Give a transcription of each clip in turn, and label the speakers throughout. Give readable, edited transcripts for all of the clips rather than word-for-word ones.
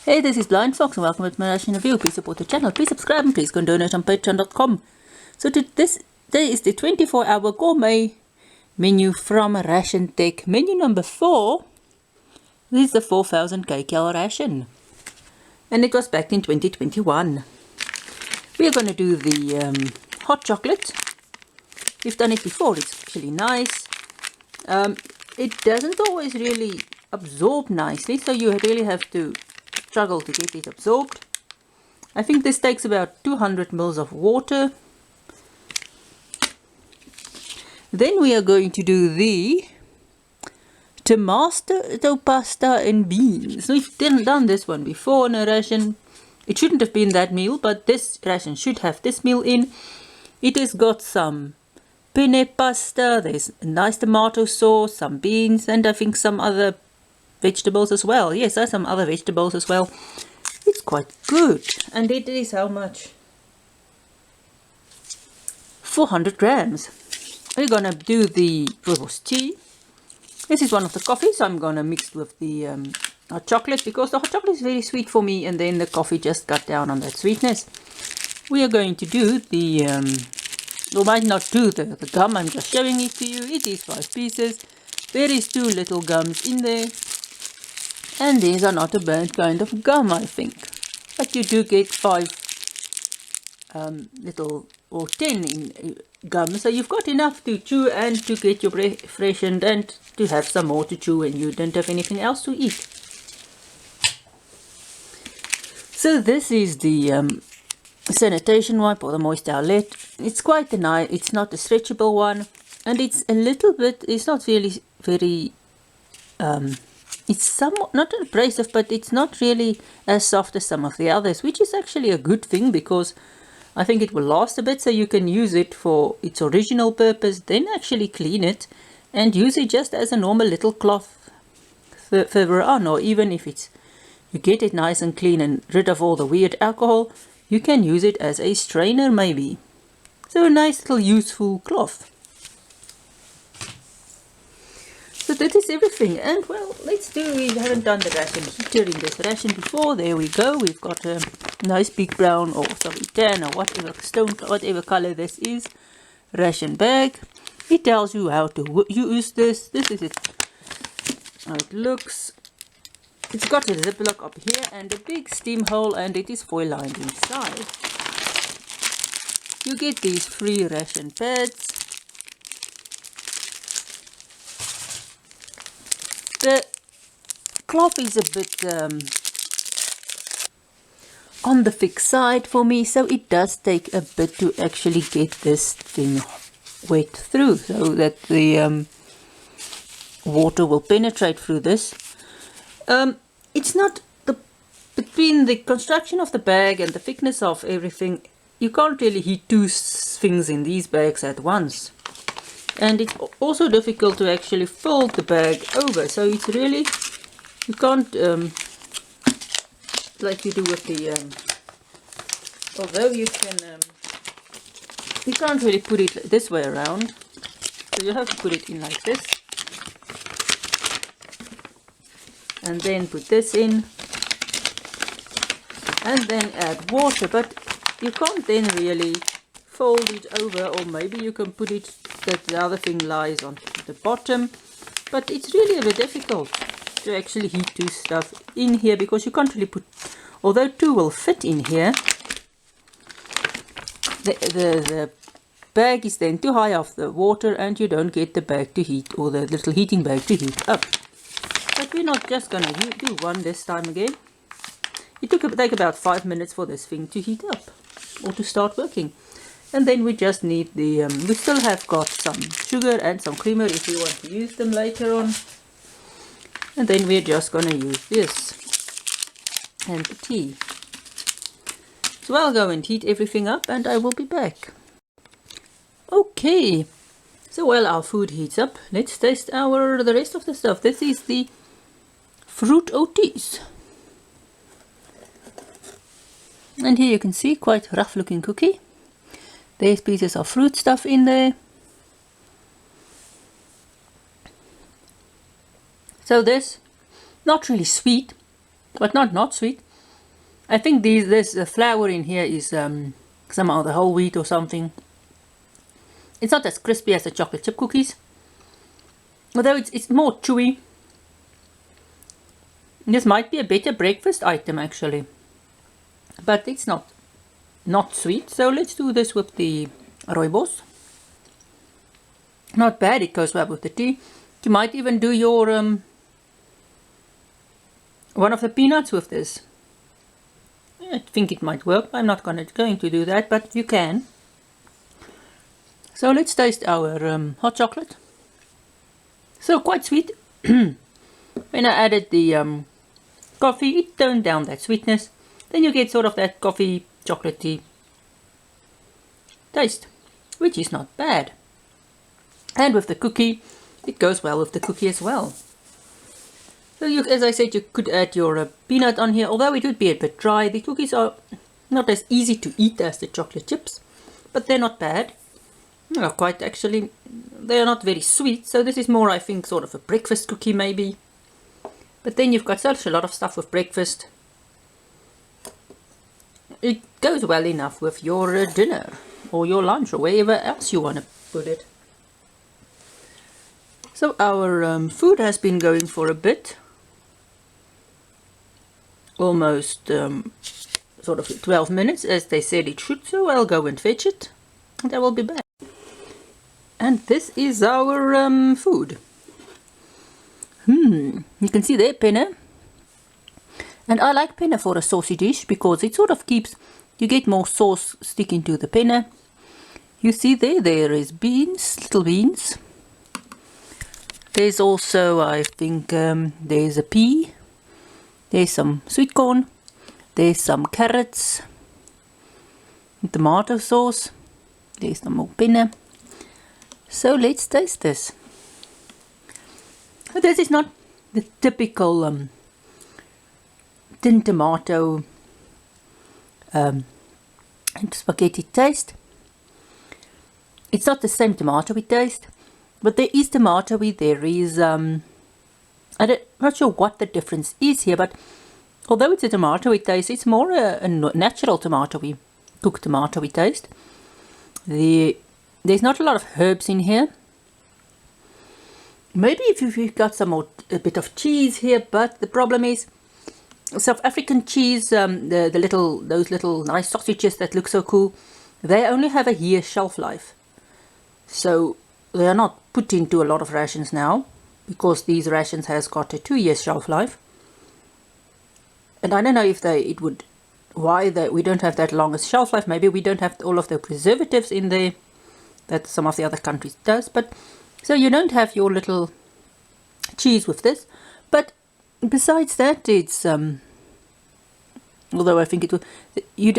Speaker 1: Hey, this is BlindFox and welcome to my Ration review. Please support the channel, please subscribe and please go and donate on patreon.com. So this day is the 24-hour gourmet menu from RationTech. Menu number 4. This is the 4000 kcal ration. And it was back in 2021. We are going to do the hot chocolate. We've done it before, it's actually nice. It doesn't always really absorb nicely, so you really have to struggle to get it absorbed. I think this takes about 200 ml of water. Then we are going to do the tomato pasta and beans. We've done this one before in a ration. It shouldn't have been that meal, but this ration should have this meal in. It has got some penne pasta, there's a nice tomato sauce, some beans, and I think some other vegetables as well. Yes, there's some other vegetables as well. It's quite good. And it is how much? 400 grams. We're gonna do the rooibos tea. This is one of the coffees I'm gonna mix with the hot chocolate, because the hot chocolate is very sweet for me, and then the coffee just cut down on that sweetness. We are going to do the we might not do the gum, I'm just showing it to you. It is 5 pieces. There is 2 little gums in there. And these are not a bad kind of gum, I think. But you do get 5 little or 10 in gum. So you've got enough to chew and to get your breath freshened and to have some more to chew when you don't have anything else to eat. So this is the sanitation wipe or the moist towelette. It's quite a nice, it's not a stretchable one. And it's a little bit, it's not really very... it's somewhat, not abrasive, but it's not really as soft as some of the others, which is actually a good thing, because I think it will last a bit, so you can use it for its original purpose, then actually clean it and use it just as a normal little cloth further on, or even if it's, you get it nice and clean and rid of all the weird alcohol, you can use it as a strainer maybe. So a nice little useful cloth. So that is everything, and well, let's do, we haven't done the ration heater in this ration before. There we go, we've got a nice big brown or sorry tan or whatever stone, whatever color this is, ration bag. It tells you how to use this. This is it, how it looks. It's got a ziplock up here and a big steam hole, and it is foil lined inside. You get these free ration pads. The cloth is a bit on the thick side for me, so it does take a bit to actually get this thing wet through, so that the water will penetrate through this. It's not between the construction of the bag and the thickness of everything, you can't really heat 2 things in these bags at once. And it's also difficult to actually fold the bag over, so it's really, you can't, like you do with the, although you can, you can't really put it this way around, so you have to put it in like this, and then put this in, and then add water, but you can't then really fold it over, or maybe you can put it that the other thing lies on the bottom, but it's really a bit difficult to actually heat 2 stuff in here, because you can't really put, although 2 will fit in here, the bag is then too high off the water and you don't get the bag to heat, or the little heating bag to heat up. But we're not just gonna do one this time again. It took about 5 minutes for this thing to heat up or to start working. And then we just need the, we still have got some sugar and some creamer if you want to use them later on. And then we're just going to use this and the tea. So I'll go and heat everything up and I will be back. Okay, so while our food heats up, let's taste the rest of the stuff. This is the fruit oaties. And here you can see quite rough looking cookie. There's pieces of fruit stuff in there. So this, not really sweet, but not sweet. I think this flour in here is somehow the whole wheat or something. It's not as crispy as the chocolate chip cookies, although it's more chewy. This might be a better breakfast item actually, but it's not sweet. So let's do this with the rooibos. Not bad, it goes well with the tea. You might even do your one of the peanuts with this. I think it might work. I'm not going to do that, but you can. So let's taste our hot chocolate. So quite sweet. When I added the coffee, it toned down that sweetness. Then you get sort of that coffee chocolatey taste, which is not bad. And with the cookie, it goes well with the cookie as well. So as I said, you could add your peanut on here, although it would be a bit dry. The cookies are not as easy to eat as the chocolate chips, but they're not bad. Quite actually, they are not very sweet, so this is more, I think, sort of a breakfast cookie maybe. But then you've got such a lot of stuff with breakfast. It goes well enough with your dinner or your lunch or wherever else you want to put it. So our food has been going for a bit. Almost sort of 12 minutes as they said it should, so I'll go and fetch it and I will be back. And this is our food. You can see there penne, and I like penne for a saucy dish because it sort of keeps, you get more sauce sticking to the penne. You see there is beans, little beans. There's also, I think, there's a pea. There's some sweet corn. There's some carrots. Tomato sauce. There's some more penne. So let's taste this. This is not the typical tin tomato spaghetti taste. It's not the same tomatoey taste, but there is tomatoey. There is I'm not sure what the difference is here, but although it's a tomatoey taste, it's more a natural tomatoey, cooked tomatoey taste. There's not a lot of herbs in here. Maybe if you've got a bit of cheese here, but the problem is South African cheese, those little nice sausages that look so cool, they only have a year shelf life. So they are not put into a lot of rations now, because these rations has got a 2-year shelf life. And I don't know if why we don't have that longest shelf life. Maybe we don't have all of the preservatives in there that some of the other countries does. But so you don't have your little cheese with this. But besides that, it's although I think it will,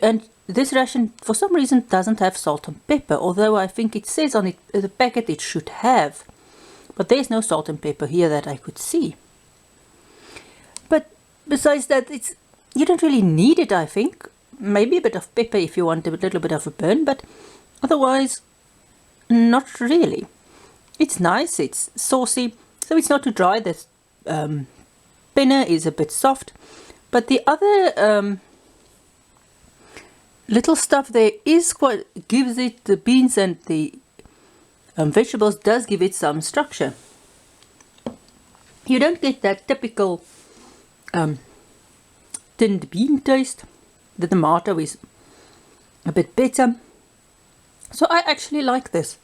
Speaker 1: and this ration for some reason doesn't have salt and pepper, although I think it says on the packet it should have. But there's no salt and pepper here that I could see. But besides that, you don't really need it, I think. Maybe a bit of pepper if you want a little bit of a burn, but otherwise, not really. It's nice, it's saucy, so it's not too dry. This penne is a bit soft, but the other little stuff there gives it, the beans and the vegetables does give it some structure. You don't get that typical tinned bean taste. The tomato is a bit bitter. So I actually like this.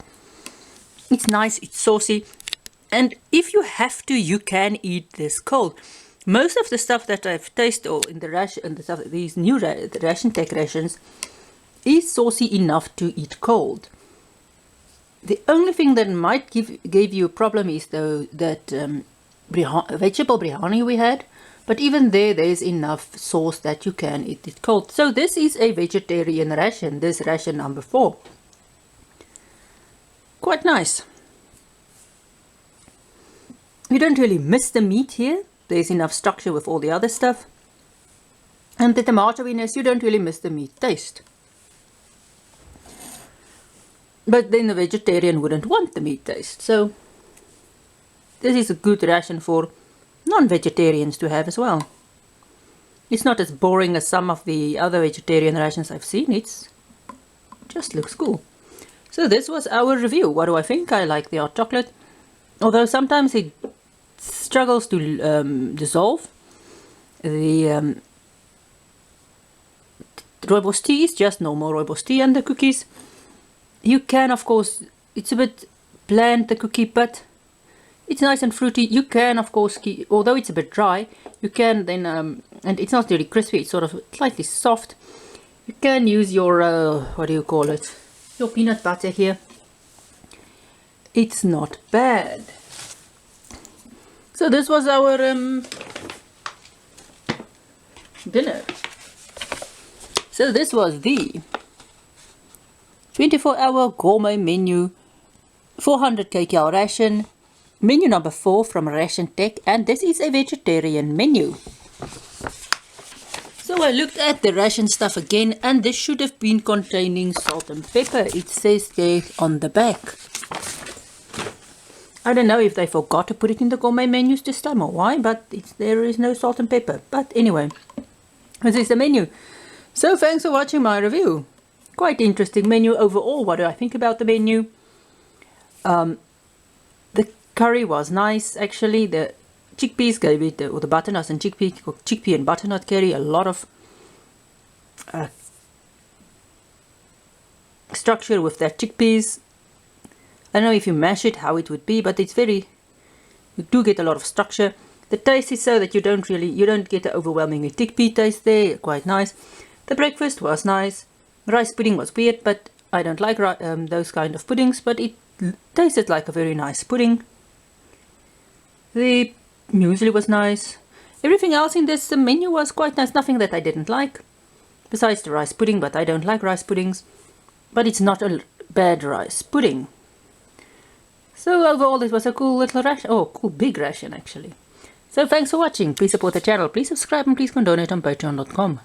Speaker 1: It's nice, it's saucy, and if you have to, you can eat this cold. Most of the stuff that I've tasted or in the ration and these new RationTech rations is saucy enough to eat cold. The only thing that might give you a problem is that vegetable biryani we had, but even there's enough sauce that you can eat it cold. So this is a vegetarian ration, this ration number 4. Quite nice. You don't really miss the meat here. There's enough structure with all the other stuff. And the tomatoiness, you don't really miss the meat taste. But then the vegetarian wouldn't want the meat taste. So this is a good ration for non-vegetarians to have as well. It's not as boring as some of the other vegetarian rations I've seen. It just looks cool. So this was our review. What do I think? I like the hot chocolate, although sometimes it struggles to dissolve. The rooibos tea is just normal rooibos tea, and the cookies, you can, of course, it's a bit bland, the cookie, but it's nice and fruity. You can, of course, although it's a bit dry, you can then, and it's not really crispy, it's sort of slightly soft. You can use your, what do you call it? Your peanut butter here. It's not bad. So this was our dinner. So this was the 24-hour gourmet menu, 400 kcal ration, menu number 4 from RationTech, and this is a vegetarian menu. So I looked at the ration stuff again, and this should have been containing salt and pepper. It says there on the back. I don't know if they forgot to put it in the gourmet menus this time or why, but there is no salt and pepper. But anyway, this is the menu. So thanks for watching my review. Quite interesting menu overall. What do I think about the menu? The curry was nice actually. The chickpeas gave it, or the butternuts and chickpea and butternut curry, a lot of structure with that chickpeas. I don't know if you mash it how it would be, but it's very, you do get a lot of structure. The taste is so that you don't get the overwhelmingly chickpea taste there. Quite nice. The breakfast was nice. Rice pudding was weird, but I don't like those kind of puddings, but it tasted like a very nice pudding. The muesli was nice. Everything else in this menu was quite nice. Nothing that I didn't like, besides the rice pudding, but I don't like rice puddings. But it's not a bad rice pudding. So overall it was a cool little ration, cool big ration actually. So thanks for watching. Please support the channel, please subscribe, and please donate on patreon.com.